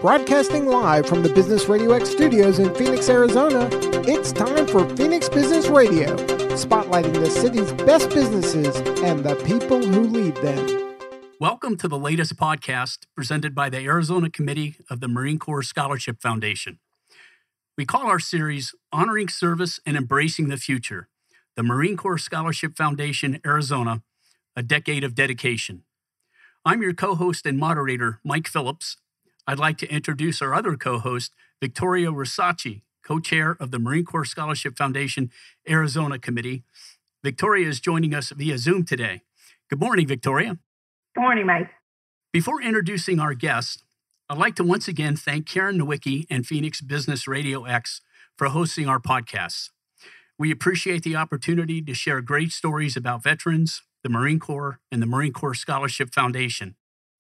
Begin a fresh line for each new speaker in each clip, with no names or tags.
Broadcasting live from the Business RadioX studios in Phoenix, Arizona, it's time for Phoenix Business Radio, spotlighting the city's best businesses and the people who lead them.
Welcome to the latest podcast presented by the Arizona Committee of the Marine Corps Scholarship Foundation. We call our series Honoring Service and Embracing the Future, the Marine Corps Scholarship Foundation, Arizona, a Decade of Dedication. I'm your co-host and moderator, Mike Phillips. I'd like to introduce our other co-host, Victoria Rosacci, co-chair of the Marine Corps Scholarship Foundation Arizona Committee. Victoria is joining us via Zoom today. Good morning, Victoria.
Good morning, Mike.
Before introducing our guests, I'd like to once again thank Karen Nowicki and Phoenix Business RadioX for hosting our podcasts. We appreciate the opportunity to share great stories about veterans, the Marine Corps, and the Marine Corps Scholarship Foundation.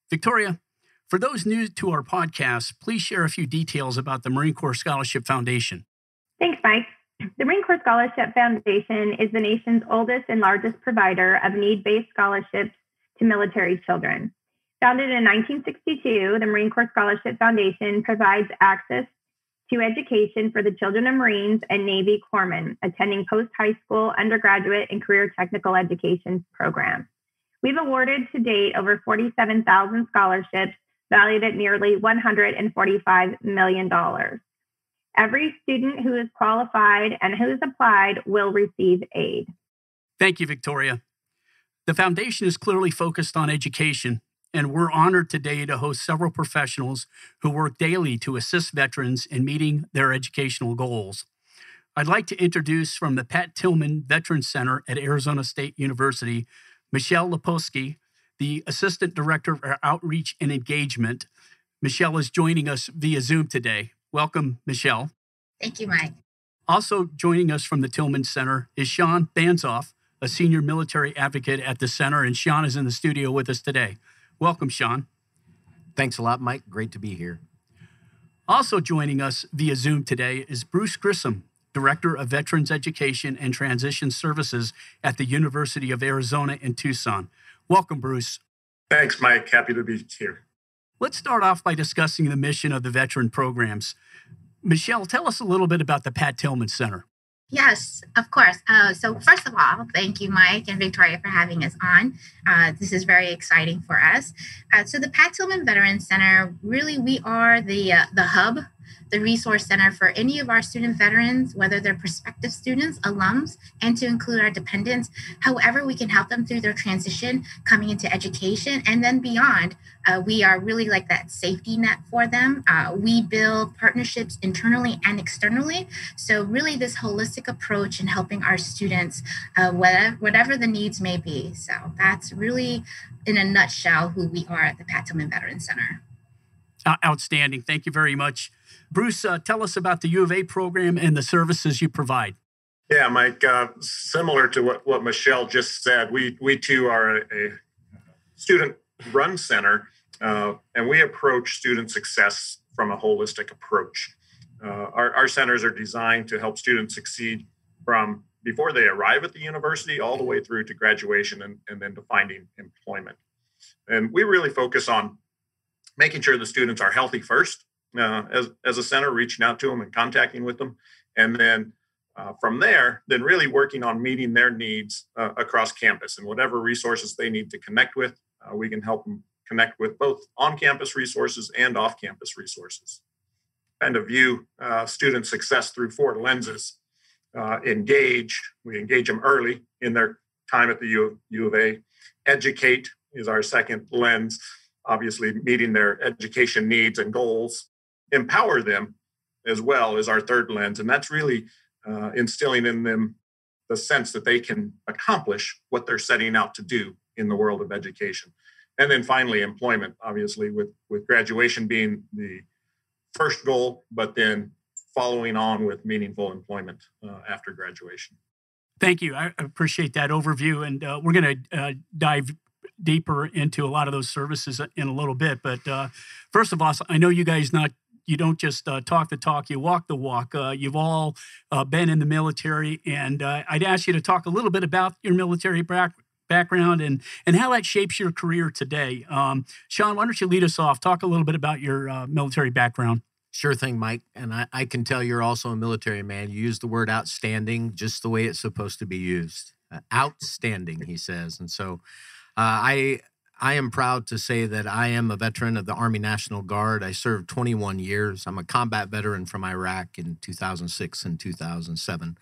Victoria, for those new to our podcast, please share a few details about the Marine Corps Scholarship Foundation.
Thanks, Mike. The Marine Corps Scholarship Foundation is the nation's oldest and largest provider of need-based scholarships to military children. Founded in 1962, the Marine Corps Scholarship Foundation provides access to education for the children of Marines and Navy corpsmen attending post-high school, undergraduate, and career technical education programs. We've awarded to date over 47,000 scholarships valued at nearly $145 million. Every student who is qualified and who has applied will receive aid.
Thank you, Victoria. The foundation is clearly focused on education, and we're honored today to host several professionals who work daily to assist veterans in meeting their educational goals. I'd like to introduce from the Pat Tillman Veterans Center at Arizona State University, Michelle Leposki, the Assistant Director of Outreach and Engagement. Michelle is joining us via Zoom today. Welcome, Michelle.
Thank you, Mike.
Also joining us from the Tillman Center is Sean Banzoff, a senior military advocate at the center, and Sean is in the studio with us today. Welcome, Sean.
Thanks a lot, Mike. Great to be here.
Also joining us via Zoom today is Bruce Grissom, Director of Veterans Education and Transition Services at the University of Arizona in Tucson. Welcome, Bruce.
Thanks, Mike. Happy to be here.
Let's start off by discussing the mission of the veteran programs. Michelle, tell us a little bit about the Pat Tillman Center.
Yes, of course. So first of all, thank you, Mike and Victoria, for having us on. This is very exciting for us. So the Pat Tillman Veterans Center, really, we are the hub, the resource center for any of our student veterans, whether they're prospective students, alums, and to include our dependents. However, we can help them through their transition coming into education and then beyond. We are really like that safety net for them. We build partnerships internally and externally. So really this holistic approach in helping our students, whatever the needs may be. So that's really, in a nutshell, who we are at the Pat Tillman Veterans Center.
Outstanding. Thank you very much. Bruce, tell us about the U of A program and the services you provide.
Yeah, Mike, similar to what Michelle just said, we too are a student-run center, and we approach student success from a holistic approach. Our centers are designed to help students succeed from before they arrive at the university all the way through to graduation and then to finding employment. And we really focus on making sure the students are healthy first, as a center, reaching out to them and contacting with them. And then from there, then really working on meeting their needs across campus and whatever resources they need to connect with, we can help them connect with both on-campus resources and off-campus resources. Kind of view student success through 4 lenses. Engage, we engage them early in their time at the U of A. Educate is our second lens, obviously meeting their education needs and goals. Empower them as well as our third lens. And that's really instilling in them the sense that they can accomplish what they're setting out to do in the world of education. And then finally, employment, obviously, with graduation being the first goal, but then following on with meaningful employment after graduation.
Thank you. I appreciate that overview. And we're going to dive deeper into a lot of those services in a little bit. But first of all, I know you guys you don't just talk the talk, you walk the walk. You've all been in the military, and I'd ask you to talk a little bit about your military background and how that shapes your career today. Sean, why don't you lead us off? Talk a little bit about your military background.
Sure thing, Mike. And I can tell you're also a military man. You use the word outstanding just the way it's supposed to be used. Outstanding, he says. And so I am proud to say that I am a veteran of the Army National Guard. I served 21 years. I'm a combat veteran from Iraq in 2006 and 2007.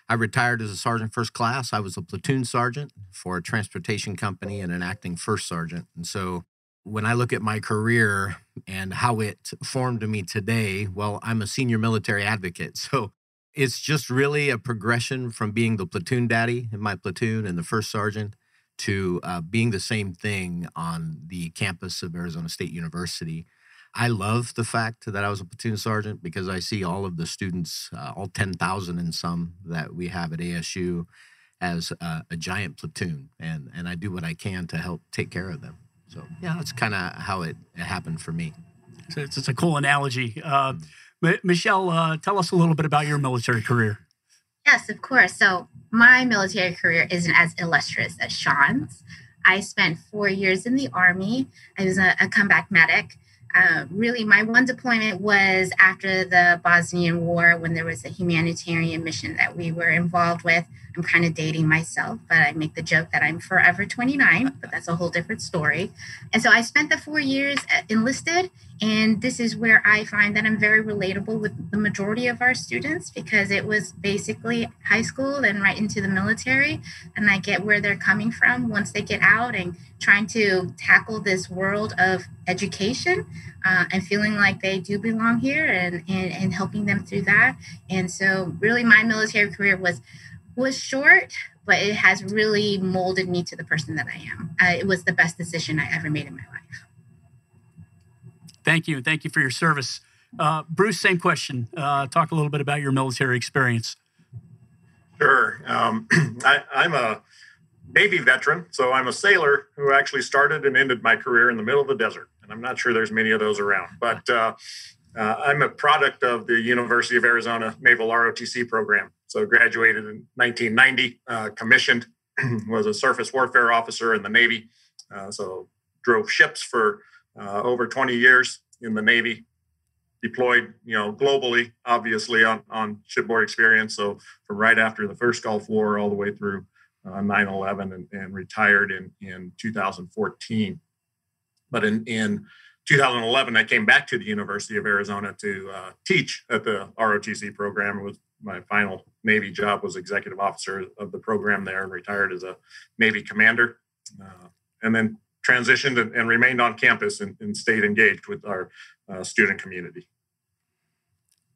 I retired as a sergeant first class. I was a platoon sergeant for a transportation company and an acting first sergeant. And so when I look at my career and how it formed me today, well, I'm a senior military advocate. So it's just really a progression from being the platoon daddy in my platoon and the first sergeant to being the same thing on the campus of Arizona State University. I love the fact that I was a platoon sergeant because I see all of the students, all 10,000 and some that we have at ASU as a giant platoon. And I do what I can to help take care of them. So, yeah, that's kind of how it happened for me.
So it's a cool analogy. Michelle, tell us a little bit about your military career.
Yes, of course. So my military career isn't as illustrious as Sean's. I spent 4 years in the Army. I was a comeback medic. Really, my one deployment was after the Bosnian War when there was a humanitarian mission that we were involved with. I'm kind of dating myself, but I make the joke that I'm forever 29, but that's a whole different story. And so I spent the 4 years enlisted, and this is where I find that I'm very relatable with the majority of our students because it was basically high school and right into the military, and I get where they're coming from once they get out and trying to tackle this world of education and feeling like they do belong here and helping them through that. And so really my military career was short, but it has really molded me to the person that I am. It was the best decision I ever made in my life.
Thank you. Thank you for your service. Bruce, same question. Talk a little bit about your military experience.
Sure. I'm a Navy veteran, so I'm a sailor who actually started and ended my career in the middle of the desert. And I'm not sure there's many of those around, but I'm a product of the University of Arizona Naval ROTC program. So graduated in 1990, commissioned, was a surface warfare officer in the Navy. So drove ships for over 20 years in the Navy, deployed, globally, obviously on shipboard experience. So from right after the first Gulf War all the way through 9/11 and retired in 2014. But in 2011, I came back to the University of Arizona to teach at the ROTC program. It was my final Navy job was executive officer of the program there and retired as a Navy commander. And then transitioned and remained on campus and stayed engaged with our student community.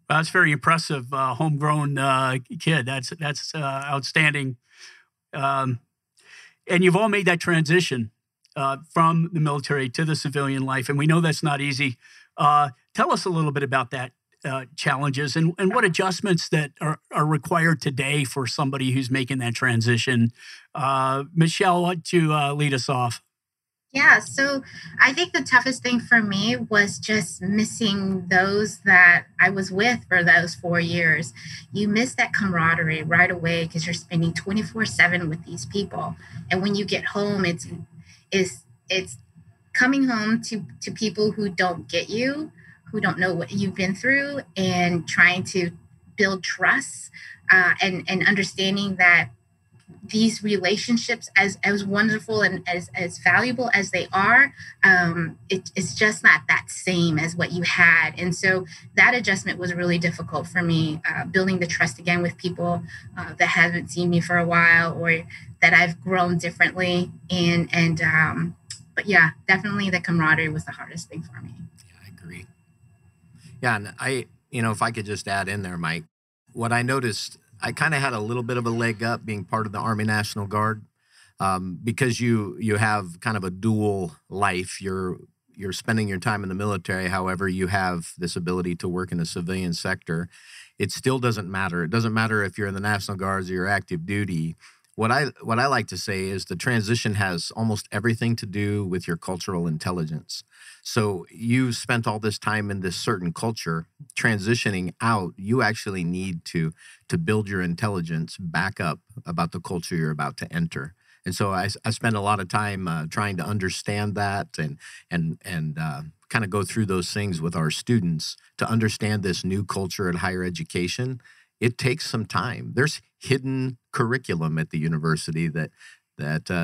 That's very impressive, homegrown kid. That's outstanding. And you've all made that transition from the military to the civilian life, and we know that's not easy. Tell us a little bit about that challenges and what adjustments that are required today for somebody who's making that transition. Michelle, why don't you lead us off?
Yeah, so I think the toughest thing for me was just missing those that I was with for those 4 years. You miss that camaraderie right away because you're spending 24/7 with these people. And when you get home, it's coming home to people who don't get you, who don't know what you've been through, and trying to build trust and understanding that these relationships, as wonderful and as valuable as they are, it's just not that same as what you had. And so that adjustment was really difficult for me, building the trust again with people that haven't seen me for a while or that I've grown differently. But yeah, definitely the camaraderie was the hardest thing for me.
Yeah, I agree. Yeah, and if I could just add in there, Mike, what I noticed, I kind of had a little bit of a leg up being part of the Army National Guard because you have kind of a dual life. You're spending your time in the military. However, you have this ability to work in the civilian sector. It still doesn't matter. It doesn't matter if you're in the National Guards or you're active duty. What I like to say is the transition has almost everything to do with your cultural intelligence. So you spent all this time in this certain culture. Transitioning out, you actually need to build your intelligence back up about the culture you're about to enter. And so I spend a lot of time trying to understand that and kind of go through those things with our students to understand this new culture at higher education. It takes some time. There's hidden curriculum at the university that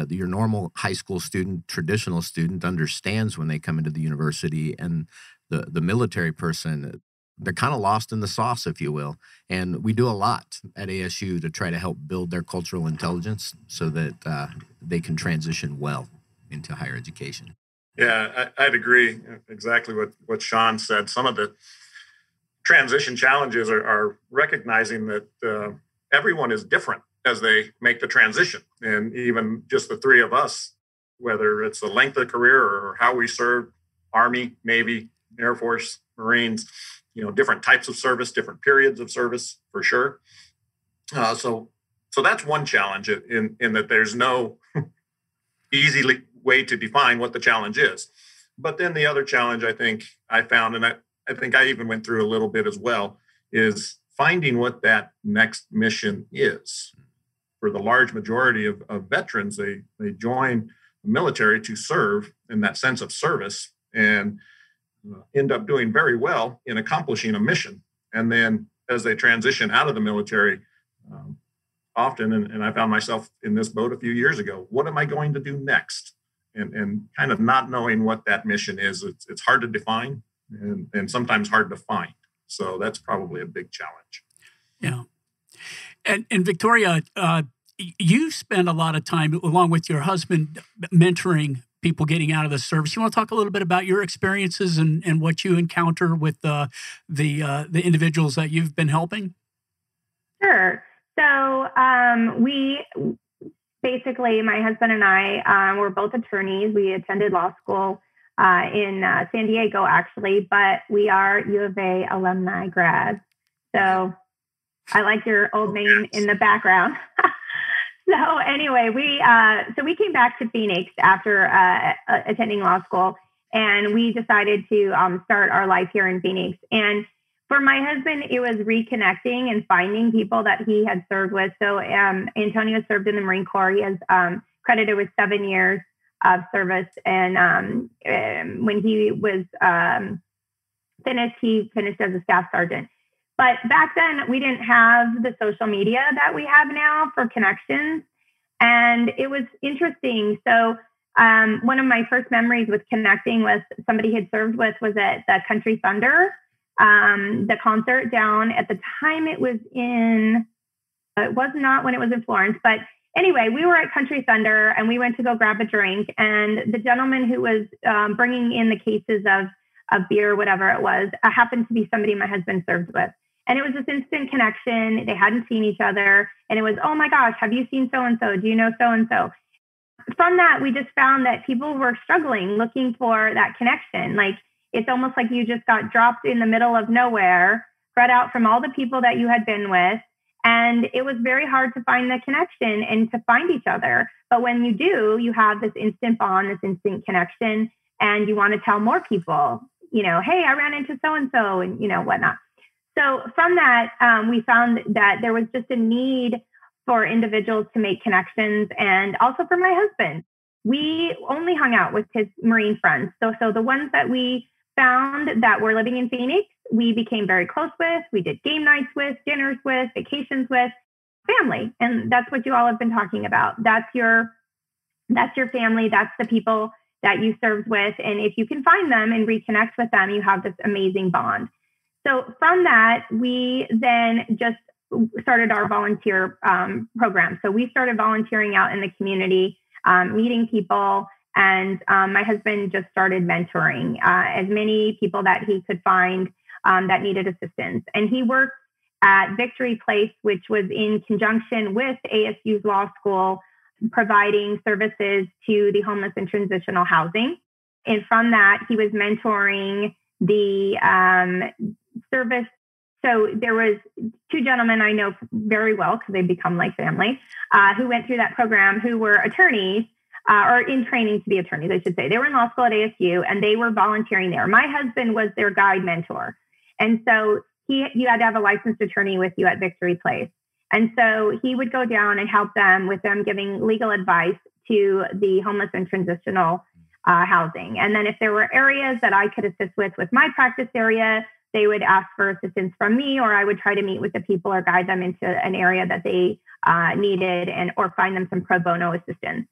your normal high school student, traditional student understands when they come into the university, and the military person, they're kind of lost in the sauce, if you will. And we do a lot at ASU to try to help build their cultural intelligence so that they can transition well into higher education.
Yeah, I'd agree exactly what Sean said. Some of the transition challenges are recognizing that everyone is different as they make the transition. And even just the three of us, whether it's the length of career or how we serve, Army, Navy, Air Force, Marines, different types of service, different periods of service for sure. So that's one challenge in that there's no easy way to define what the challenge is. But then the other challenge I think I found, and I think I even went through a little bit as well, is finding what that next mission is. For the large majority of veterans, they join the military to serve in that sense of service and end up doing very well in accomplishing a mission. And then as they transition out of the military, often, and I found myself in this boat a few years ago, what am I going to do next? And kind of not knowing what that mission is, it's hard to define and sometimes hard to find. So that's probably a big challenge.
Yeah. And Victoria, you spend a lot of time, along with your husband, mentoring people getting out of the service. You want to talk a little bit about your experiences and what you encounter with the individuals that you've been helping?
Sure. So we basically, my husband and I were both attorneys. We attended law school in San Diego, actually, but we are U of A alumni grads. So I like your old name in the background. So anyway, we came back to Phoenix after attending law school, and we decided to start our life here in Phoenix. And for my husband, it was reconnecting and finding people that he had served with. So Antonio served in the Marine Corps. He has credited with 7 years of service. And when he was finished, he finished as a staff sergeant. But back then, we didn't have the social media that we have now for connections. And it was interesting. So one of my first memories with connecting with somebody he had served with was at the Country Thunder, the concert down at the time. It was not when it was in Florence. But anyway, we were at Country Thunder and we went to go grab a drink. And the gentleman who was bringing in the cases of beer, whatever it was, happened to be somebody my husband served with. And it was this instant connection. They hadn't seen each other. And it was, oh my gosh, have you seen so-and-so? Do you know so-and-so? From that, we just found that people were struggling, looking for that connection. Like, it's almost like you just got dropped in the middle of nowhere, spread out from all the people that you had been with. And it was very hard to find the connection and to find each other. But when you do, you have this instant bond, this instant connection, and you want to tell more people, hey, I ran into so-and-so and, whatnot. So from that, we found that there was just a need for individuals to make connections. And also for my husband, we only hung out with his Marine friends. So the ones that we found that were living in Phoenix, we became very close with. We did game nights with, dinners with, vacations with, family. And that's what you all have been talking about. That's your family. That's the people that you served with. And if you can find them and reconnect with them, you have this amazing bond. So from that, we then just started our volunteer program. So we started volunteering out in the community, meeting people, and my husband just started mentoring as many people that he could find that needed assistance. And he worked at Victory Place, which was in conjunction with ASU's law school, providing services to the homeless and transitional housing. And from that, he was mentoring the service. So there was 2 gentlemen I know very well because they become like family who went through that program, who were attorneys or in training to be attorneys, I should say. They were in law school at ASU and they were volunteering there. My husband was their guide mentor. And so you had to have a licensed attorney with you at Victory Place. And so he would go down and help them with them giving legal advice to the homeless and transitional housing. And then if there were areas that I could assist with my practice area, they would ask for assistance from me, or I would try to meet with the people or guide them into an area that they needed or find them some pro bono assistance.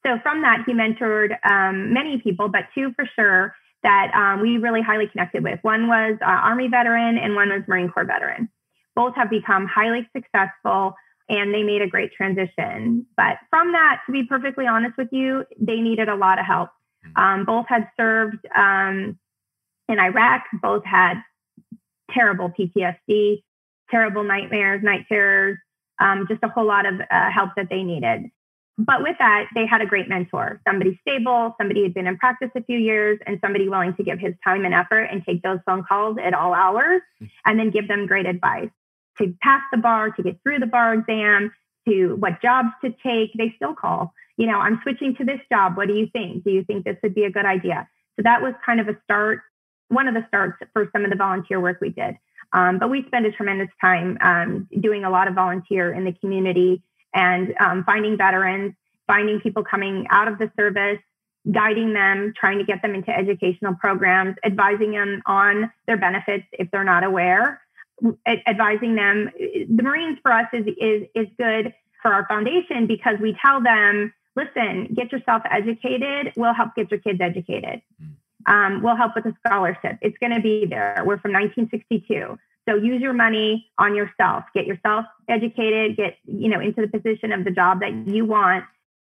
So from that, he mentored many people, but two for sure that we really highly connected with. One was Army veteran and one was Marine Corps veteran. Both have become highly successful and they made a great transition. But from that, to be perfectly honest with you, they needed a lot of help. Both had served in Iraq. Both had terrible PTSD, terrible nightmares, night terrors, just a whole lot of help that they needed. But with that, they had a great mentor, somebody stable, somebody who'd been in practice a few years, and somebody willing to give his time and effort and take those phone calls at all hours and then give them great advice to pass the bar, to get through the bar exam, to what jobs to take. They still call, I'm switching to this job. What do you think? Do you think this would be a good idea? So that was kind of a start, one of the starts for some of the volunteer work we did. But we spend a tremendous time doing a lot of volunteer in the community and finding veterans, finding people coming out of the service, guiding them, trying to get them into educational programs, advising them on their benefits if they're not aware, advising them. The Marines for us is good for our foundation because we tell them, listen, get yourself educated. We'll help get your kids educated. We'll help with a scholarship. It's going to be there. We're from 1962. So use your money on yourself, get yourself educated, get, into the position of the job that you want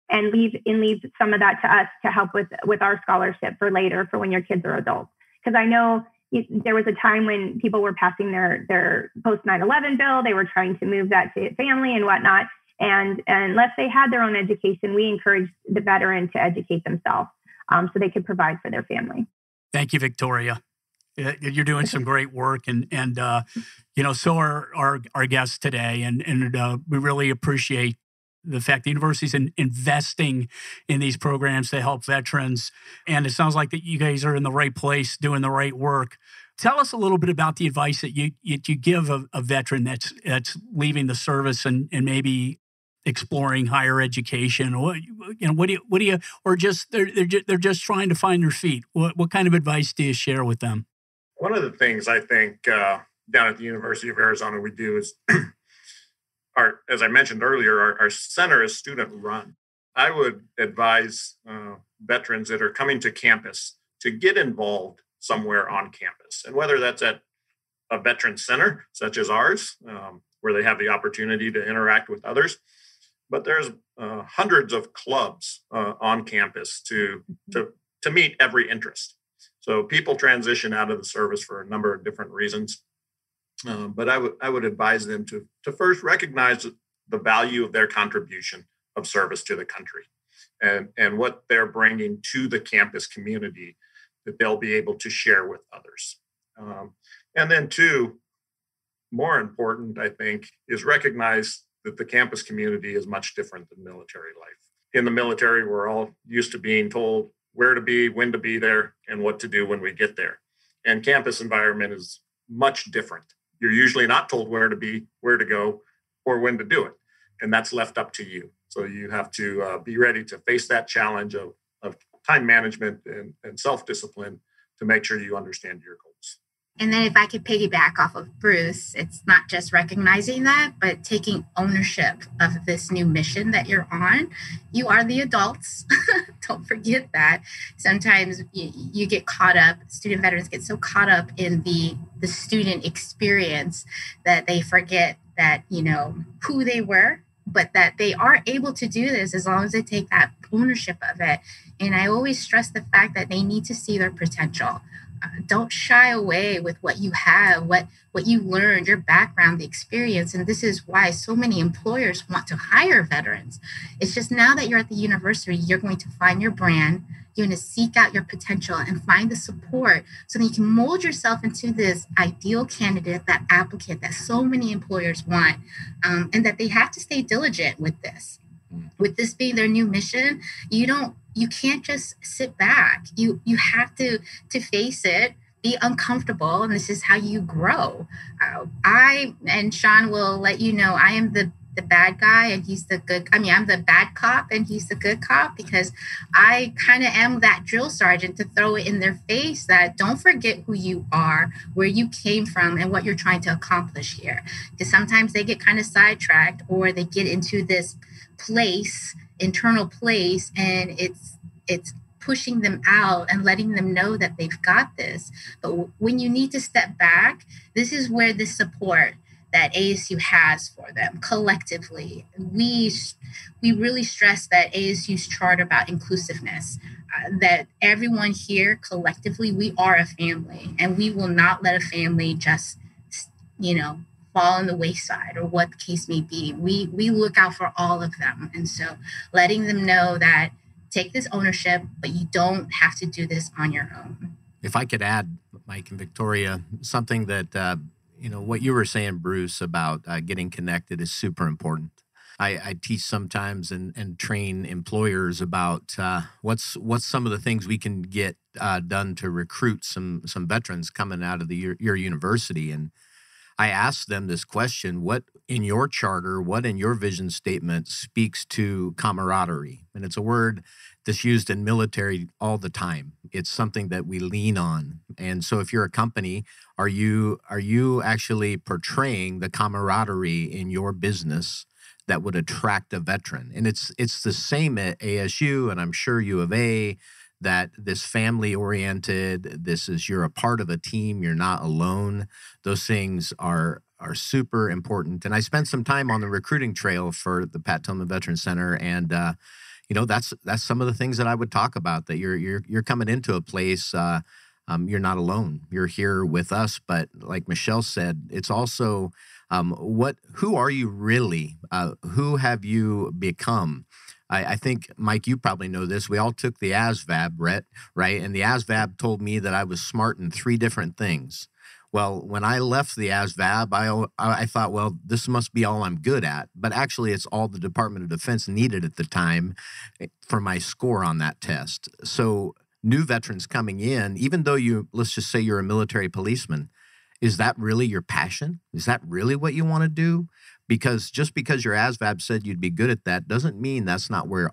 and leave some of that to us to help with our scholarship for later, for when your kids are adults. Because I know there was a time when people were passing their post 9/11 bill. They were trying to move that to family and whatnot. And unless they had their own education, we encouraged the veteran to educate themselves so they could provide for their family.
Thank you, Victoria. You're doing some great work, and so are our guests today, and we really appreciate the fact the university's investing in these programs to help veterans, and it sounds like that you guys are in the right place, doing the right work. Tell us a little bit about the advice that you give a veteran that's leaving the service and maybe exploring higher education. What do you, or just they're just trying to find their feet. What kind of advice do you share with them?
One of the things I think down at the University of Arizona we do is, as I mentioned earlier, our center is student run. I would advise veterans that are coming to campus to get involved somewhere on campus. And whether that's at a veteran center, such as ours, where they have the opportunity to interact with others, but there's hundreds of clubs on campus to meet every interest. So people transition out of the service for a number of different reasons. But I would advise them to first recognize the value of their contribution of service to the country and what they're bringing to the campus community that they'll be able to share with others. And then two, more important, I think, is recognize that the campus community is much different than military life. In the military, we're all used to being told where to be, when to be there, and what to do when we get there. And campus environment is much different. You're usually not told where to be, where to go, or when to do it. And that's left up to you. So you have to be ready to face that challenge of time management and self-discipline to make sure you understand your goals.
And then if I could piggyback off of Bruce, it's not just recognizing that, but taking ownership of this new mission that you're on. You are the adults. Don't forget that. Sometimes you get caught up, student veterans get so caught up in the student experience that they forget that, who they were, but that they are able to do this as long as they take that ownership of it. And I always stress the fact that they need to see their potential. Don't shy away with what you have, what you learned, your background, the experience. And this is why so many employers want to hire veterans. It's just now that you're at the university, you're going to find your brand. You're going to seek out your potential and find the support so that you can mold yourself into this ideal candidate, that applicant that so many employers want, and that they have to stay diligent with this. With this being their new mission, you can't just sit back. You have to face it, be uncomfortable, and this is how you grow. I and Sean will let you know I am the the bad guy and he's the good. I mean, I'm the bad cop and he's the good cop, because I kind of am that drill sergeant to throw it in their face that don't forget who you are, where you came from, and what you're trying to accomplish here. Because sometimes they get kind of sidetracked, or they get into this internal place, and it's pushing them out and letting them know that they've got this. But when you need to step back, this is where the support that ASU has for them collectively. We really stress that ASU's charter about inclusiveness, that everyone here collectively, we are a family, and we will not let a family just, fall on the wayside, or what the case may be. We look out for all of them. And so letting them know that take this ownership, but you don't have to do this on your own.
If I could add, Mike and Victoria, something that, what you were saying, Bruce, about getting connected is super important. I teach sometimes and train employers about what's some of the things we can get done to recruit some veterans coming out of your university. And I asked them this question: what in your charter, what in your vision statement speaks to camaraderie? And it's a word that's used in military all the time. It's something that we lean on. And so if you're a company, are you actually portraying the camaraderie in your business that would attract a veteran? And it's the same at ASU, and I'm sure U of A, that this family-oriented, you're a part of a team, you're not alone. Those things are super important. And I spent some time on the recruiting trail for the Pat Tillman Veterans Center, and that's some of the things that I would talk about. That you're coming into a place, you're not alone. You're here with us, but like Michelle said, it's also who are you really? Who have you become? I think, Mike, you probably know this. We all took the ASVAB, right? And the ASVAB told me that I was smart in 3 different things. Well, when I left the ASVAB, I thought, well, this must be all I'm good at. But actually, it's all the Department of Defense needed at the time for my score on that test. So new veterans coming in, even though let's just say you're a military policeman, is that really your passion? Is that really what you want to do? Because just because your ASVAB said you'd be good at that doesn't mean that's not where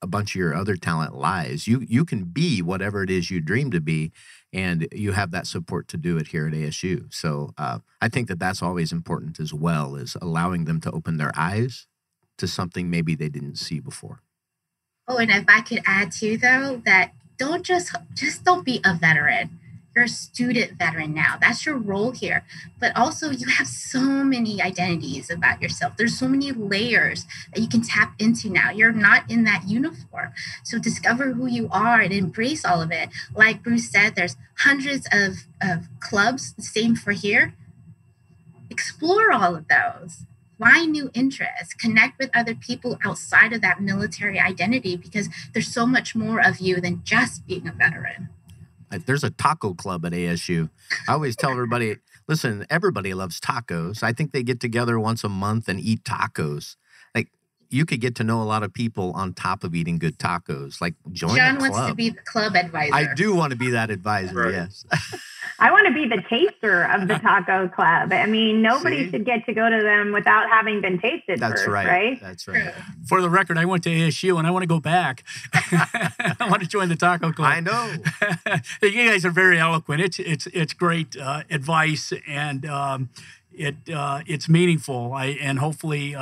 a bunch of your other talent lies. You can be whatever it is you dream to be, and you have that support to do it here at ASU. So I think that's always important as well, is allowing them to open their eyes to something maybe they didn't see before.
Oh, and if I could add too, though, that don't just don't be a veteran. You're a student veteran now. That's your role here. But also you have so many identities about yourself. There's so many layers that you can tap into now. You're not in that uniform. So discover who you are and embrace all of it. Like Bruce said, there's hundreds of clubs, the same for here. Explore all of those. Find new interests. Connect with other people outside of that military identity, because there's so much more of you than just being a veteran.
There's a taco club at ASU. I always tell everybody, listen, everybody loves tacos. I think they get together once a month and eat tacos. Like, you could get to know a lot of people on top of eating good tacos. Like, join
John
a club.
wants to be the club advisor.
I do want to be that advisor, right. Yes.
I want to be the taster of the taco club. I mean, nobody should get to go to them without having been tasted
That's
first,
right? That's right.
For the record, I went to ASU and I want to go back. I want to join the taco club.
I know.
You guys are very eloquent. It's great advice, and it's meaningful. And hopefully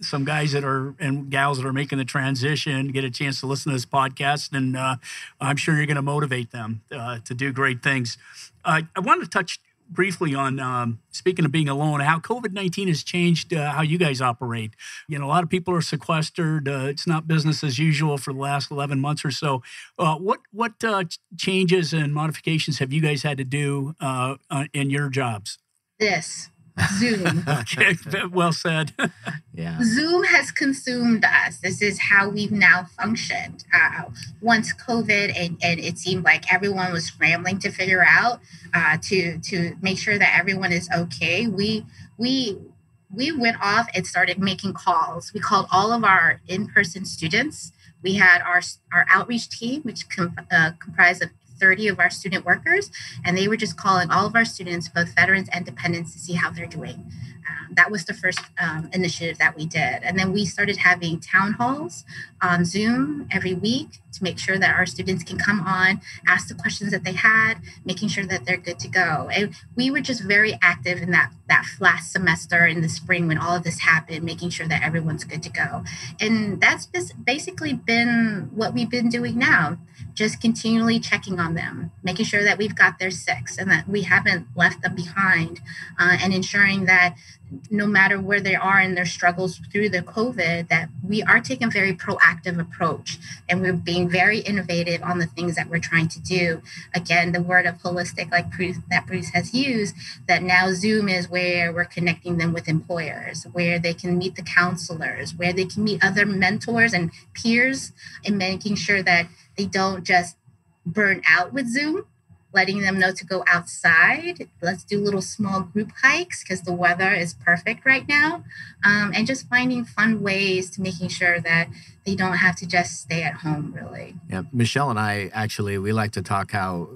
some guys and gals that are making the transition get a chance to listen to this podcast, and I'm sure you're going to motivate them to do great things. I wanted to touch briefly on, speaking of being alone, how COVID-19 has changed how you guys operate. A lot of people are sequestered. It's not business as usual for the last 11 months or so. What changes and modifications have you guys had to do in your jobs?
Zoom.
Okay, well said.
Yeah.
Zoom has consumed us. This is how we've now functioned. Once COVID, and it seemed like everyone was scrambling to figure out to make sure that everyone is okay. We went off and started making calls. We called all of our in-person students. We had our outreach team, which comprised of 30 of our student workers, and they were just calling all of our students, both veterans and dependents, to see how they're doing. That was the first initiative that we did. And then we started having town halls on Zoom every week to make sure that our students can come on, ask the questions that they had, making sure that they're good to go. And we were just very active in that last semester in the spring when all of this happened, making sure that everyone's good to go. And that's just basically been what we've been doing now, just continually checking on them, making sure that we've got their six and that we haven't left them behind, and ensuring that no matter where they are in their struggles through the COVID, that we are taking a very proactive approach and we're being very innovative on the things that we're trying to do. Again, the word of holistic, like Bruce has used, that now Zoom is where we're connecting them with employers, where they can meet the counselors, where they can meet other mentors and peers, and making sure that they don't just burn out with Zoom, letting them know to go outside. Let's do little small group hikes because the weather is perfect right now. And just finding fun ways to making sure that they don't have to just stay at home, really.
Yeah, Michelle and I, actually, we like to talk how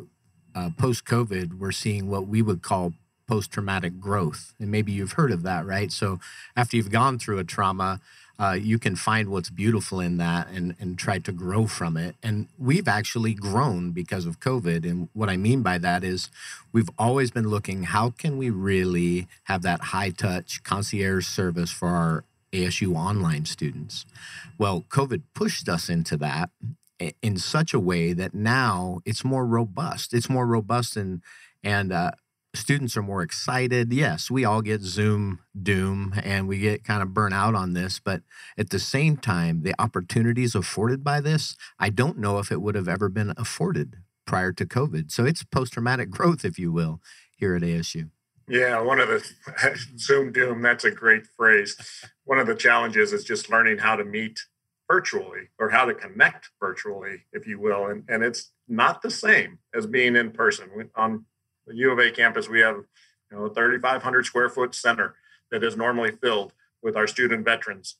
post-COVID, we're seeing what we would call post-traumatic growth. And maybe you've heard of that, right? So after you've gone through a trauma, you can find what's beautiful in that and try to grow from it. And we've actually grown because of COVID. And what I mean by that is we've always been looking, how can we really have that high-touch concierge service for our ASU online students? Well, COVID pushed us into that in such a way that now it's more robust. It's more robust and students are more excited. Yes, we all get Zoom doom and we get kind of burnt out on this, but at the same time, the opportunities afforded by this, I don't know if it would have ever been afforded prior to COVID. So it's post-traumatic growth, if you will, here at ASU.
Yeah, one of the Zoom doom, that's a great phrase. One of the challenges is just learning how to meet virtually or how to connect virtually, if you will. And it's not the same as being in person. On the U of A campus, we have a 3,500 square foot center that is normally filled with our student veterans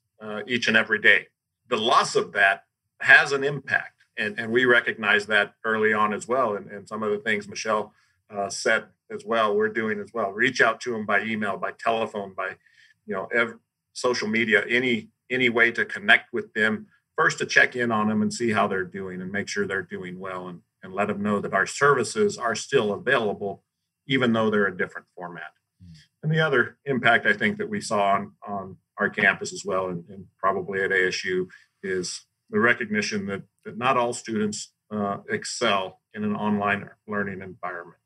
each and every day. The loss of that has an impact, and we recognize that early on as well. And some of the things Michelle said as well, we're doing as well. Reach out to them by email, by telephone, by social media, any way to connect with them. First, to check in on them and see how they're doing and make sure they're doing well, and let them know that our services are still available, even though they're a different format. And the other impact I think that we saw on our campus as well, and probably at ASU, is the recognition that not all students excel in an online learning environment.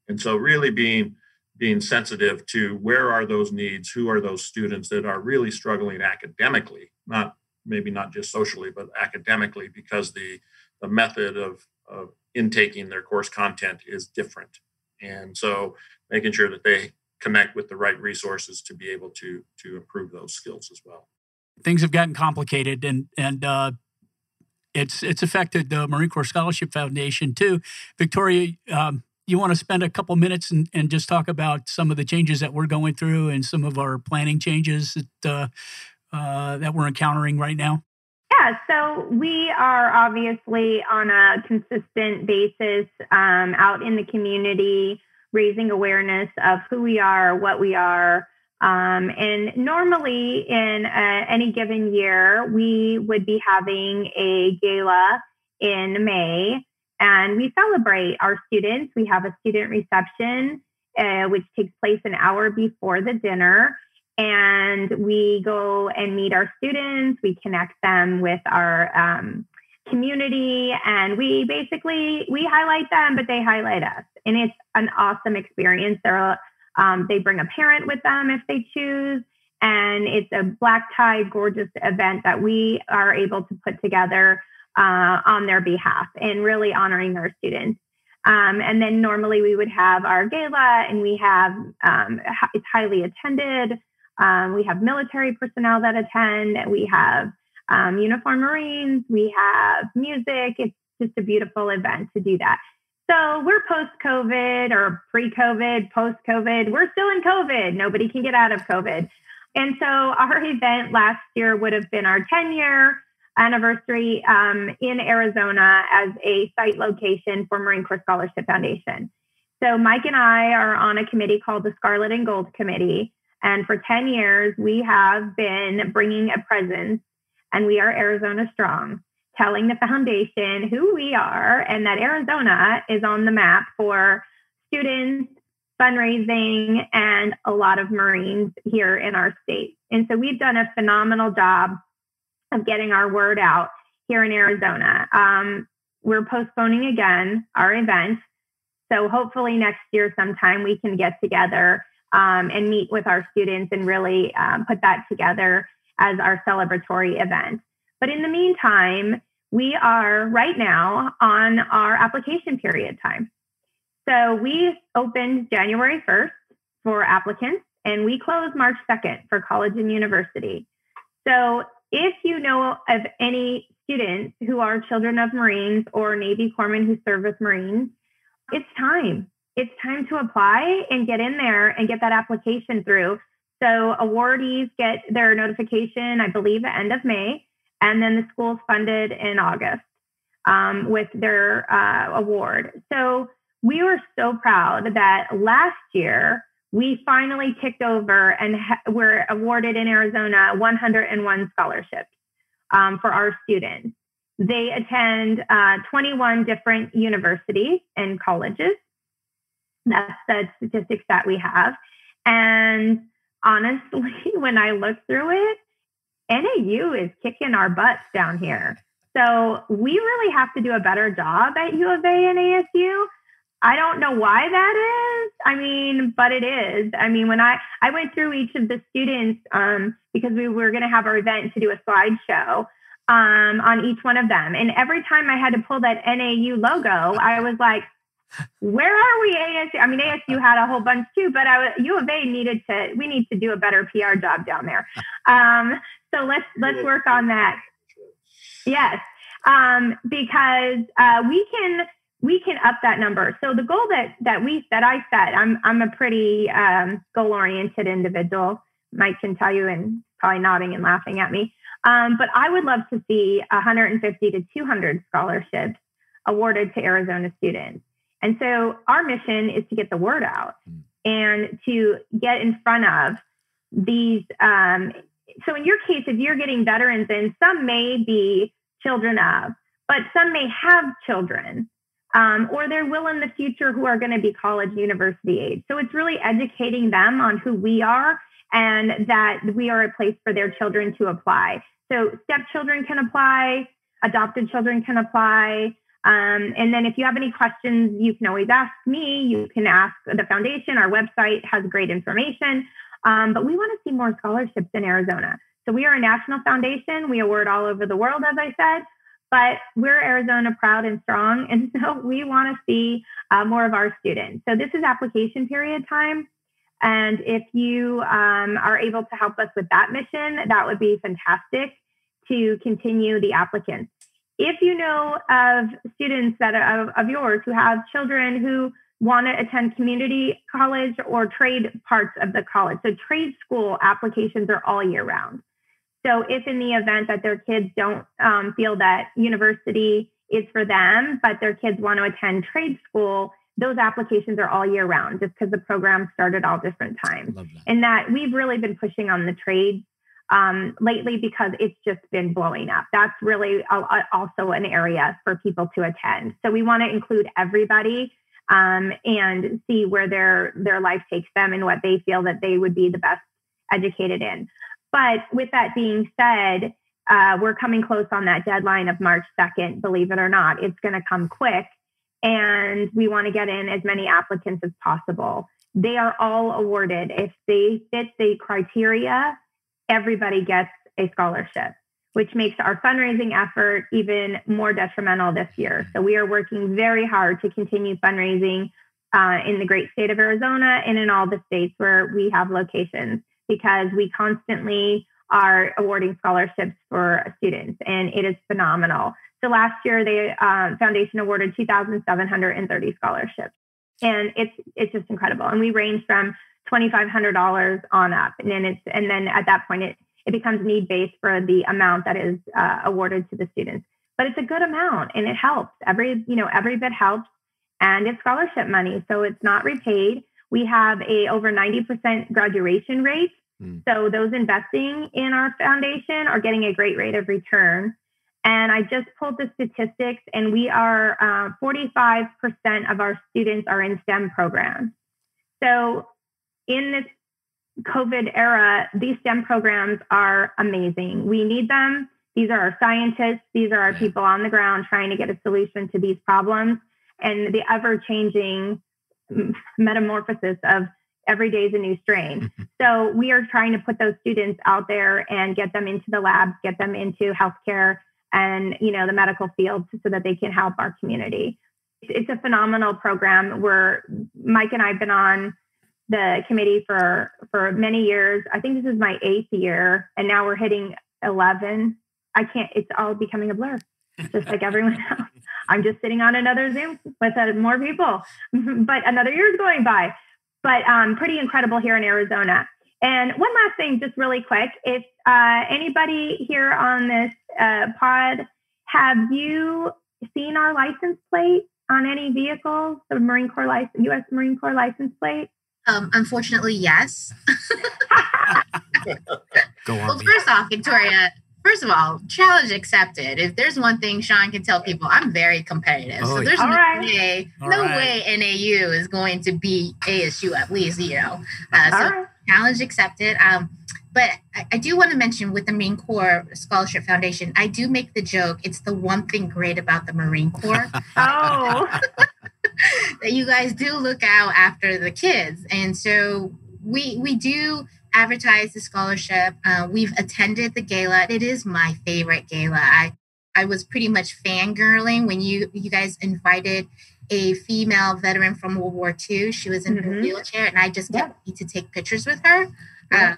And so really being sensitive to where are those needs, who are those students that are really struggling academically, maybe not just socially, but academically, because the method of intaking their course content is different. And so making sure that they connect with the right resources to be able to improve those skills as well.
Things have gotten complicated, and it's affected the Marine Corps Scholarship Foundation too. Victoria, you want to spend a couple minutes and just talk about some of the changes that we're going through and some of our planning changes that we're encountering right now?
Yeah, so we are obviously on a consistent basis out in the community, raising awareness of who we are, what we are. And normally in any given year, we would be having a gala in May, and we celebrate our students. We have a student reception, which takes place an hour before the dinner. And we go and meet our students. We connect them with our community, and we highlight them, but they highlight us. And it's an awesome experience. They bring a parent with them if they choose. And it's a black tie, gorgeous event that we are able to put together on their behalf and really honoring our students. And then normally we would have our gala, and we have, it's highly attended. We have military personnel that attend. We have uniformed Marines. We have music. It's just a beautiful event to do that. So we're post-COVID or pre-COVID, post-COVID. We're still in COVID. Nobody can get out of COVID. And so our event last year would have been our 10-year anniversary in Arizona as a site location for Marine Corps Scholarship Foundation. So Mike and I are on a committee called the Scarlet and Gold Committee. And for 10 years, we have been bringing a presence, and we are Arizona Strong, telling the foundation who we are and that Arizona is on the map for students, fundraising, and a lot of Marines here in our state. And so we've done a phenomenal job of getting our word out here in Arizona. We're postponing again our event. So hopefully next year sometime we can get together and meet with our students and really put that together as our celebratory event. But in the meantime, we are right now on our application period time. So we opened January 1st for applicants, and we close March 2nd for college and university. So if you know of any students who are children of Marines or Navy corpsmen who serve with Marines, it's time. It's time to apply and get in there and get that application through. So awardees get their notification, I believe, at the end of May, and then the school's funded in August with their award. So we were so proud that last year we finally ticked over and were awarded in Arizona 101 scholarships for our students. They attend 21 different universities and colleges. That's the statistics that we have. And honestly, when I look through it, NAU is kicking our butts down here. So we really have to do a better job at U of A and ASU. I don't know why that is. I mean, but it is. I mean, when I went through each of the students, because we were going to have our event to do a slideshow on each one of them. And every time I had to pull that NAU logo, I was like, where are we, ASU? I mean, ASU had a whole bunch too, but U of A we need to do a better PR job down there. So let's work on that. Yes. Because we can up that number. So the goal that I set, I'm a pretty goal-oriented individual. Mike can tell you, and probably nodding and laughing at me. But I would love to see 150 to 200 scholarships awarded to Arizona students. And so our mission is to get the word out and to get in front of these. So in your case, if you're getting veterans in, some may be children of, but some may have children, or there will in the future who are going to be college, university age. So it's really educating them on who we are and that we are a place for their children to apply. So stepchildren can apply, adopted children can apply. And then if you have any questions, you can always ask me. You can ask the foundation. Our website has great information. But we want to see more scholarships in Arizona. So we are a national foundation. We award all over the world, as I said, but we're Arizona proud and strong. And so we want to see more of our students. So this is application period time. And if you are able to help us with that mission, that would be fantastic to continue the applicants. If you know of students that are of yours who have children who want to attend community college or trade parts of the college, so trade school applications are all year round. So if in the event that their kids don't feel that university is for them, but their kids want to attend trade school, those applications are all year round just because the program started all different times. And that we've really been pushing on the trades lately because it's just been blowing up. That's really also an area for people to attend. So we want to include everybody and see where their life takes them and what they feel that they would be the best educated in. But with that being said, we're coming close on that deadline of March 2nd. Believe it or not, it's going to come quick. And we want to get in as many applicants as possible. They are all awarded. If they fit the criteria, everybody gets a scholarship, which makes our fundraising effort even more detrimental this year. So we are working very hard to continue fundraising in the great state of Arizona and in all the states where we have locations, because we constantly are awarding scholarships for students, and it is phenomenal. So last year, the foundation awarded 2,730 scholarships, and it's just incredible. And we range from $2,500 on up, and then at that point it becomes need based for the amount that is awarded to the students. But it's a good amount, and it helps. Every bit helps, and it's scholarship money, so it's not repaid. We have a over 90% graduation rate. So those investing in our foundation are getting a great rate of return. And I just pulled the statistics, and we are 45% of our students are in STEM programs. So in this COVID era, these STEM programs are amazing. We need them. These are our scientists. These are our people on the ground trying to get a solution to these problems and the ever-changing metamorphosis of every day is a new strain. So we are trying to put those students out there and get them into the labs, get them into healthcare and, the medical field so that they can help our community. It's a phenomenal program where Mike and I have been on the committee for many years. I think this is my 8th year, and now we're hitting 11. It's all becoming a blur, just like everyone else. I'm just sitting on another Zoom with more people, but another year is going by. But pretty incredible here in Arizona. And one last thing, just really quick, if anybody here on this pod, have you seen our license plate on any vehicles, the Marine Corps U.S. Marine Corps license plate?
Unfortunately, yes.
Go on.
Well, first off, Victoria, first of all, challenge accepted. If there's one thing Sean can tell people, I'm very competitive.
Oh,
so there's
yeah.
no way NAU is going to beat ASU at least, challenge accepted. But I do want to mention with the Marine Corps Scholarship Foundation, I do make the joke, it's the one thing great about the Marine Corps.
Oh.
That you guys do look out after the kids. And so we do advertise the scholarship. We've attended the gala. It is my favorite gala. I was pretty much fangirling when you guys invited a female veteran from World War II. She was in her wheelchair, and I just kept need to take pictures with her.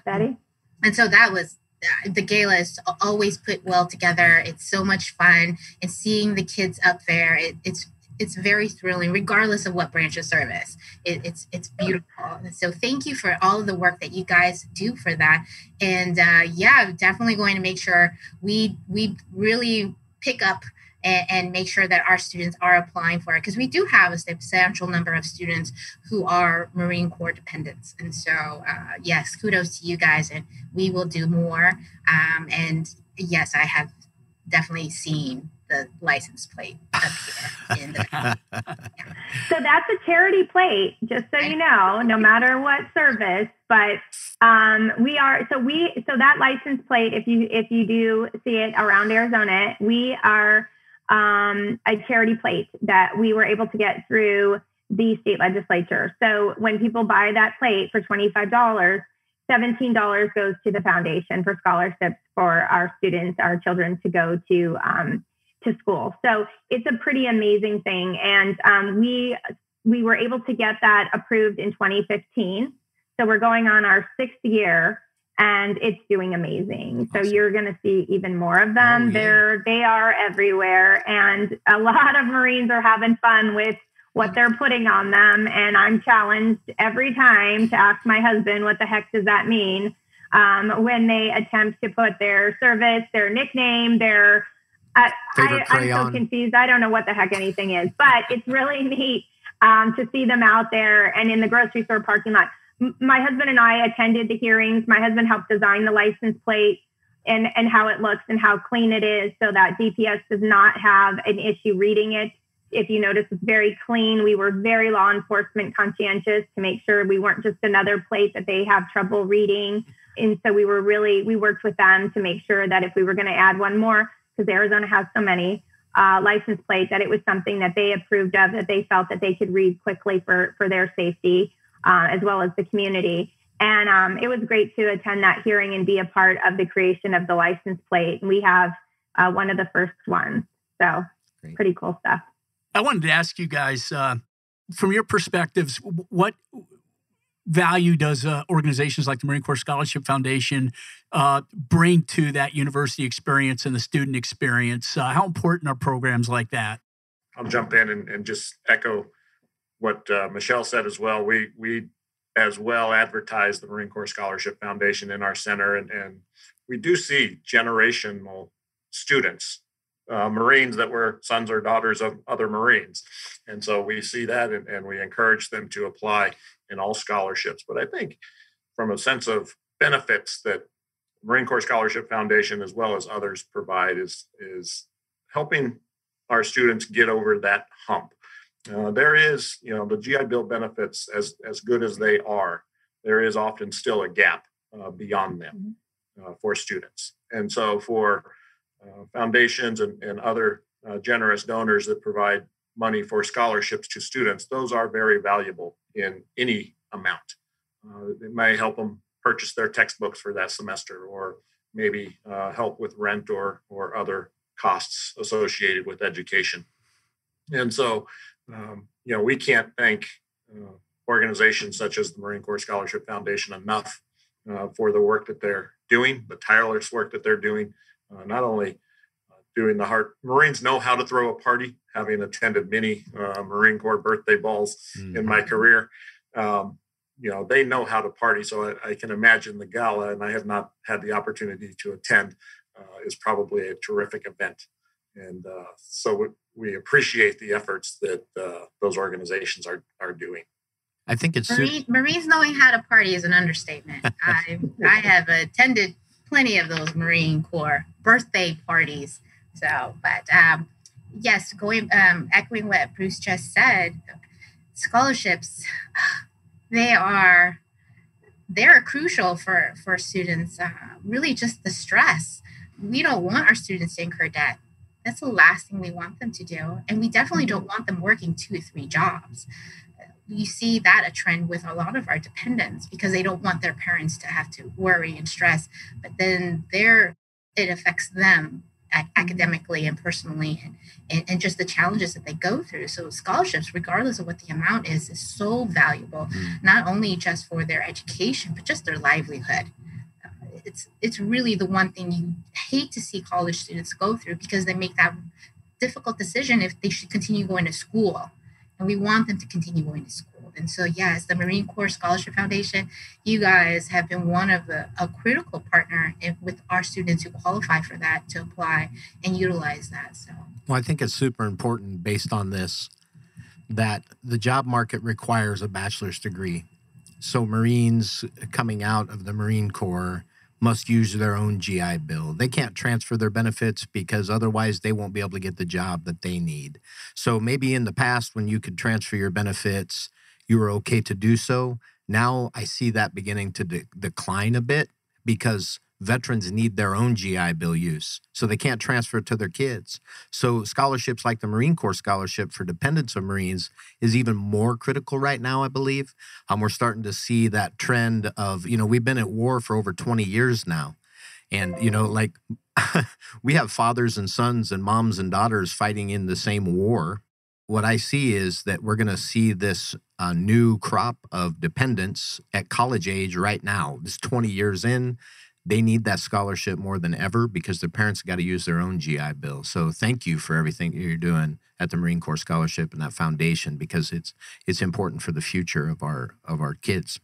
Betty.
And so that was the gala is always put well together. It's so much fun, and seeing the kids up there, it's very thrilling, regardless of what branch of service. It's beautiful. So thank you for all of the work that you guys do for that. And definitely going to make sure we really pick up and make sure that our students are applying for it, because we do have a substantial number of students who are Marine Corps dependents. And so, yes, kudos to you guys, and we will do more. And yes, I have definitely seen the license plate up here in the
So that's a charity plate, just so you know, no matter what service. But so that license plate, if you do see it around Arizona, we are a charity plate that we were able to get through the state legislature. So when people buy that plate for $25, $17 goes to the foundation for scholarships for our students, our children to go to school. So it's a pretty amazing thing. And we were able to get that approved in 2015. So we're going on our 6th year, and it's doing amazing. So you're going to see even more of them. They are everywhere. And a lot of Marines are having fun with what they're putting on them. And I'm challenged every time to ask my husband, what the heck does that mean? When they attempt to put their service, their nickname, their I'm so confused. I don't know what the heck anything is, but it's really neat to see them out there and in the grocery store parking lot. My husband and I attended the hearings. My husband helped design the license plate and how it looks and how clean it is, so that DPS does not have an issue reading it. If you notice, it's very clean. We were very law enforcement conscientious to make sure we weren't just another plate that they have trouble reading. And so we worked with them to make sure that if we were going to add one more, because Arizona has so many license plates, that it was something that they approved of, that they felt that they could read quickly for their safety, as well as the community. And it was great to attend that hearing and be a part of the creation of the license plate. And we have one of the first ones. So pretty cool stuff.
I wanted to ask you guys, from your perspectives, what value does organizations like the Marine Corps Scholarship Foundation bring to that university experience and the student experience? How important are programs like that?
I'll jump in and just echo what Michelle said as well. We as well advertise the Marine Corps Scholarship Foundation in our center, and we do see generational students, Marines that were sons or daughters of other Marines. And so we see that, and we encourage them to apply. in all scholarships. But I think from a sense of benefits that Marine Corps Scholarship Foundation, as well as others, provide is helping our students get over that hump. There is, the GI Bill benefits, as good as they are, there is often still a gap beyond them for students. And so for foundations and other generous donors that provide money for scholarships to students, those are very valuable in any amount. It may help them purchase their textbooks for that semester, or maybe help with rent or other costs associated with education. And so, we can't thank organizations such as the Marine Corps Scholarship Foundation enough for the work that they're doing, the tireless work that they're doing, not only doing the heart. Marines know how to throw a party, having attended many Marine Corps birthday balls in my career. They know how to party. So I can imagine the gala, and I have not had the opportunity to attend, is probably a terrific event. And so we appreciate the efforts that those organizations are doing.
I think it's
Marines knowing how to party is an understatement. I have attended plenty of those Marine Corps birthday parties. So, but yes, echoing what Bruce just said, scholarships, they're crucial for students. Really, just the stress. We don't want our students to incur debt. That's the last thing we want them to do, and we definitely don't want them working 2 or 3 jobs. You see that a trend with a lot of our dependents because they don't want their parents to have to worry and stress, but then it affects them academically and personally and just the challenges that they go through. So scholarships, regardless of what the amount is so valuable, not only just for their education, but just their livelihood. It's really the one thing you hate to see college students go through because they make that difficult decision if they should continue going to school. And we want them to continue going to school. And so, yes, the Marine Corps Scholarship Foundation, you guys have been a critical partner with our students who qualify for that to apply and utilize that. So,
well, I think it's super important based on this that the job market requires a bachelor's degree. So Marines coming out of the Marine Corps must use their own GI Bill. They can't transfer their benefits because otherwise they won't be able to get the job that they need. So maybe in the past when you could transfer your benefits, you were okay to do so. Now I see that beginning to decline a bit because veterans need their own GI Bill use. So they can't transfer it to their kids. So scholarships like the Marine Corps Scholarship for dependents of Marines is even more critical right now, I believe. We're starting to see that trend of, we've been at war for over 20 years now. And, we have fathers and sons and moms and daughters fighting in the same war. What I see is that we're going to see this new crop of dependents at college age right now. This 20 years in. They need that scholarship more than ever because their parents got to use their own GI Bill. So thank you for everything that you're doing at the Marine Corps Scholarship and that foundation because it's important for the future of our kids.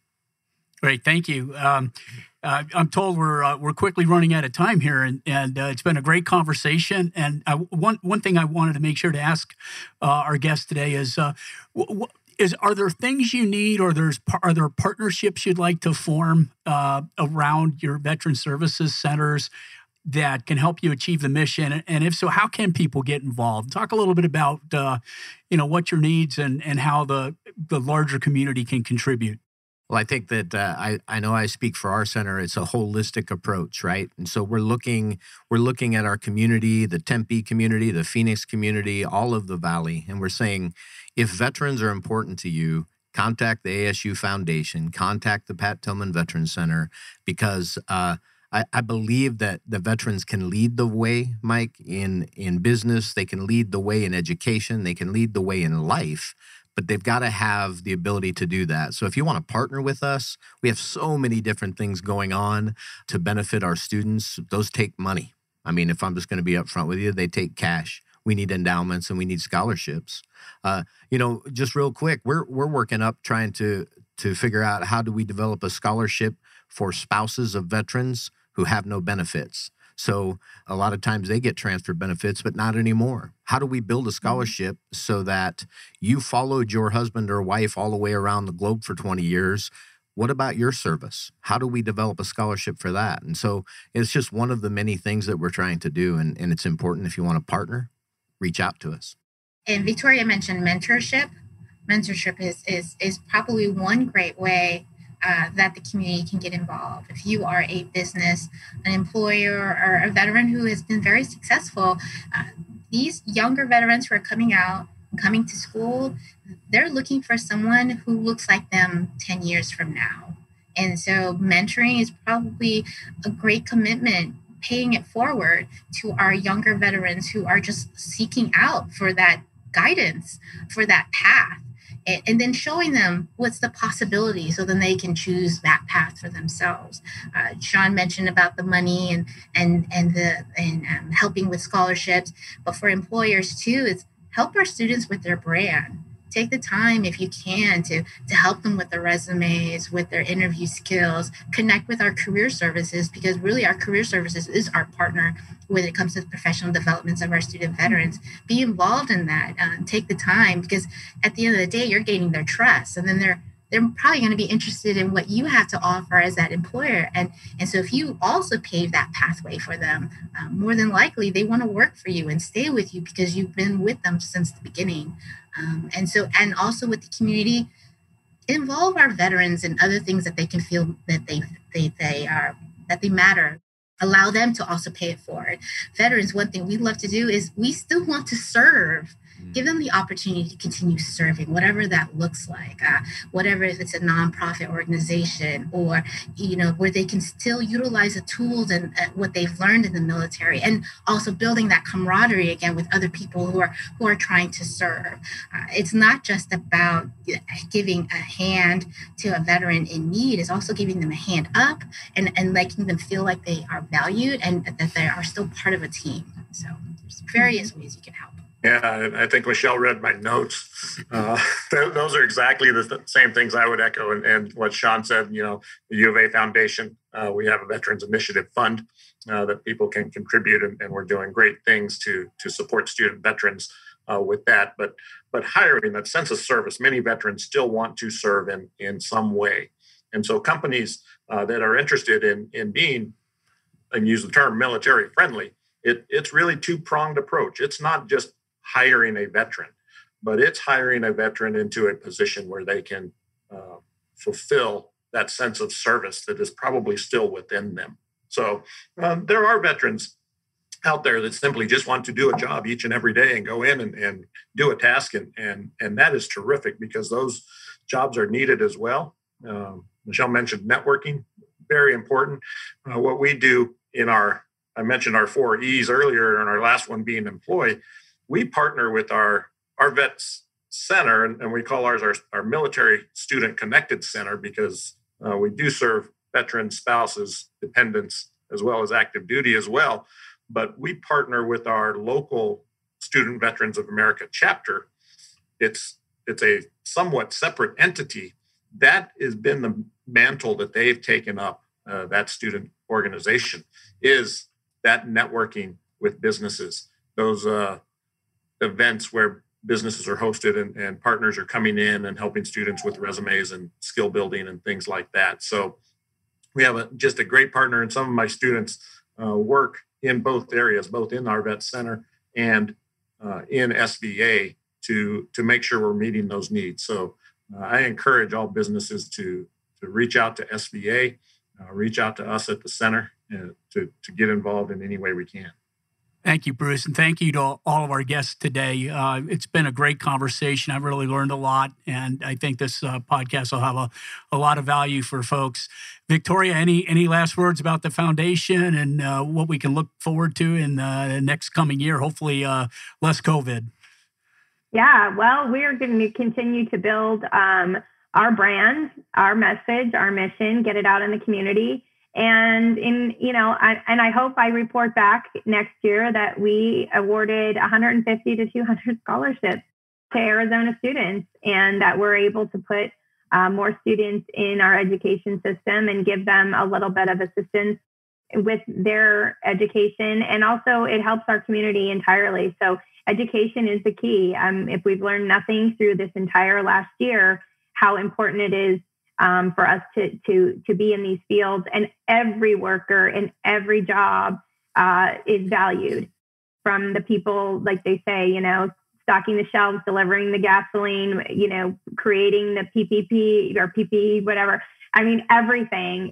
Great, thank you. I'm told we're quickly running out of time here, and it's been a great conversation. And one thing I wanted to make sure to ask our guest today is. Are there things you need, or are there partnerships you'd like to form around your veteran services centers that can help you achieve the mission? And if so, how can people get involved? Talk a little bit about what your needs and how the larger community can contribute.
Well, I think that I know I speak for our center. It's a holistic approach, right? And so we're looking at our community, the Tempe community, the Phoenix community, all of the Valley, and we're saying, if veterans are important to you, contact the ASU Foundation, contact the Pat Tillman Veterans Center, because I believe that the veterans can lead the way, Mike, in business. They can lead the way in education. They can lead the way in life, but they've got to have the ability to do that. So if you want to partner with us, we have so many different things going on to benefit our students. Those take money. I mean, if I'm just going to be upfront with you, they take cash. We need endowments and we need scholarships. Just real quick, we're working up trying to figure out how do we develop a scholarship for spouses of veterans who have no benefits. So a lot of times they get transfer benefits, but not anymore. How do we build a scholarship so that you followed your husband or wife all the way around the globe for 20 years? What about your service? How do we develop a scholarship for that? And so it's just one of the many things that we're trying to do. And it's important, if you want to partner, reach out to us.
And Victoria mentioned mentorship. Mentorship is probably one great way that the community can get involved. If you are a business, an employer, or a veteran who has been very successful, these younger veterans who are coming to school, they're looking for someone who looks like them 10 years from now. And so mentoring is probably a great commitment, paying it forward to our younger veterans who are just seeking out for that guidance, for that path. And then showing them what's the possibility so then they can choose that path for themselves. Sean mentioned about the money and helping with scholarships, but for employers too, it's help our students with their brand. Take the time, if you can, to help them with their resumes, with their interview skills, connect with our career services, because really our career services is our partner when it comes to the professional developments of our student veterans. Be involved in that. Take the time, because at the end of the day, you're gaining their trust, and then they're probably going to be interested in what you have to offer as that employer. And so if you also pave that pathway for them, more than likely they want to work for you and stay with you because you've been with them since the beginning. And also with the community, involve our veterans in other things that they can feel that they matter. Allow them to also pay it forward. Veterans, one thing we love to do is we still want to serve. Give them the opportunity to continue serving, whatever that looks like, whatever, if it's a nonprofit organization or, where they can still utilize the tools and what they've learned in the military, and also building that camaraderie again with other people who are trying to serve. It's not just about giving a hand to a veteran in need. It's also giving them a hand up and making them feel like they are valued and that they are still part of a team. So there's various ways you can help.
Yeah, I think Michelle read my notes. Those are exactly the same things I would echo. And what Sean said, the U of A Foundation, we have a Veterans Initiative Fund that people can contribute, and we're doing great things to support student veterans with that. But hiring, that sense of service, many veterans still want to serve in some way. And so companies that are interested in being, and use the term military friendly, it's really two-pronged approach. It's not just hiring a veteran, but it's hiring a veteran into a position where they can fulfill that sense of service that is probably still within them. So there are veterans out there that simply just want to do a job each and every day and go in and do a task. And that is terrific, because those jobs are needed as well. Michelle mentioned networking, very important. What we do I mentioned our 4 E's earlier, and our last one being employ. We partner with our Vets Center, and we call ours our Military Student Connected Center, because we do serve veterans, spouses, dependents, as well as active duty as well. But we partner with our local Student Veterans of America chapter. It's a somewhat separate entity. That has been the mantle that they've taken up, that student organization, is that networking with businesses, those events where businesses are hosted and partners are coming in and helping students with resumes and skill building and things like that. So we have just a great partner, and some of my students work in both areas, both in our Vet Center and in SVA, to make sure we're meeting those needs. So I encourage all businesses to reach out to SVA, reach out to us at the center, to get involved in any way we can.
Thank you, Bruce, and thank you to all of our guests today. It's been a great conversation. I've really learned a lot, and I think this podcast will have a lot of value for folks. Victoria, any last words about the foundation and what we can look forward to in the next coming year? Hopefully less COVID.
Yeah, well, we are going to continue to build our brand, our message, our mission, get it out in the community. And I hope I report back next year that we awarded 150 to 200 scholarships to Arizona students, and that we're able to put more students in our education system and give them a little bit of assistance with their education. And also it helps our community entirely. So education is the key. If we've learned nothing through this entire last year, how important it is for us to be in these fields, and every worker in every job is valued, from the people, like they say, stocking the shelves, delivering the gasoline, creating the PPP or PPE, whatever. I mean, everything.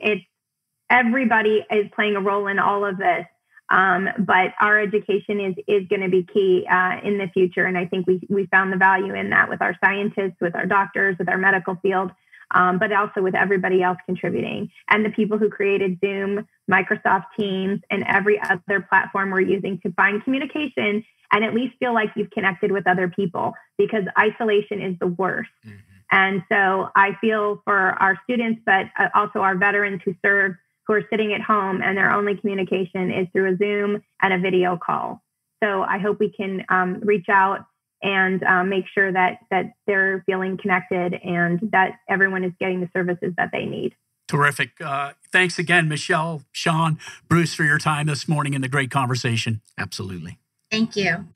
Everybody is playing a role in all of this. But our education is going to be key in the future. And I think we found the value in that with our scientists, with our doctors, with our medical field, but also with everybody else contributing. And the people who created Zoom, Microsoft Teams, and every other platform we're using to find communication and at least feel like you've connected with other people, because isolation is the worst. Mm-hmm. And so I feel for our students, but also our veterans who serve, who are sitting at home and their only communication is through a Zoom and a video call. So I hope we can reach out and make sure that they're feeling connected and that everyone is getting the services that they need.
Terrific. Thanks again, Michelle, Sean, Bruce, for your time this morning and the great conversation.
Absolutely.
Thank you.